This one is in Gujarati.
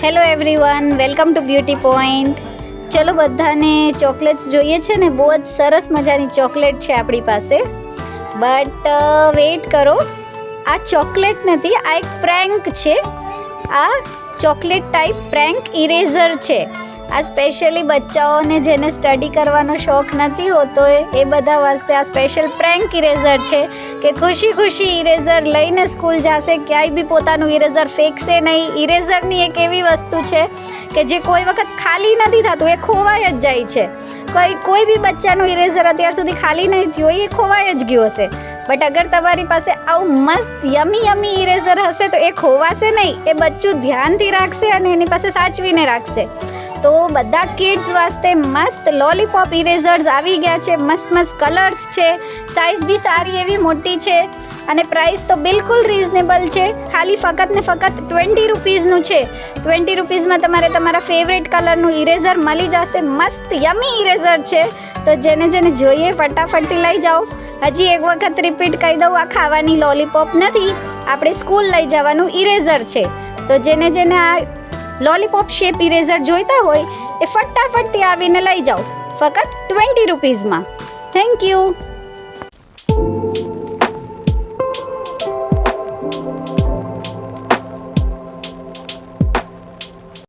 Hello everyone, welcome to beauty point. ચલો, બધાને ચોકલેટ્સ જોઈએ છે ને? બહુ જ સરસ મજાની ચોકલેટ છે આપણી પાસે. બટ વેઇટ કરો, આ ચોકલેટ નથી, આ એક પ્રેન્ક છે. આ ચોકલેટ ટાઈપ પ્રેન્ક ઇરેઝર છે. આ સ્પેશિયલી બચ્ચાઓને જેને સ્ટડી કરવાનો શોખ નથી હોતો એ બધા વાસ્તે આ સ્પેશિયલ પ્રેન્ક ઇરેઝર છે કે ખુશી ખુશી ઇરેઝર લઈને સ્કૂલ જશે, ક્યાંય બી પોતાનું ઇરેઝર ફેંકશે નહીં. ઇરેઝરની એક એવી વસ્તુ છે કે જે કોઈ વખત ખાલી નથી થતું, એ ખોવાઈ જ જાય છે. કોઈ બી બચ્ચાનું ઇરેઝર અત્યાર સુધી ખાલી નહીં થયું હોય, એ ખોવાઈ જ ગયું હશે. બટ અગર તમારી પાસે આવું મસ્ત યમી ઇરેઝર હશે તો એ ખોવાશે નહીં, એ બચ્ચું ધ્યાનથી રાખશે અને એની પાસે સાચવીને રાખશે. તો બધા કિડ્સ વાસ્તે મસ્ત લોલીપોપ ઇરેઝર્સ આવી ગયા છે. મસ્ત મસ્ત કલર્સ છે, સાઇઝ બી સારી એવી મોટી છે અને પ્રાઇસ તો બિલકુલ રિઝનેબલ છે. ખાલી ફક્ત ને ફક્ત 20 રૂપીઝનું છે. 20 રૂપીઝમાં તમારે તમારા ફેવરેટ કલરનું ઇરેઝર મળી જશે. મસ્ત યમી ઇરેઝર છે, તો જેને જોઈએ ફટાફટથી લઈ જાઓ. હજી એક વખત રિપીટ કહી દઉં, આ ખાવાની લોલીપોપ નથી, આપણે સ્કૂલ લઈ જવાનું ઇરેઝર છે. તો જેને આ લોલીપોપ શેપ ઇરેઝર જોઈતા હોય એ ફટાફટથી આવીને લઈ જાઓ, ફક્ત 20 રૂપીઝમાં. Thank you.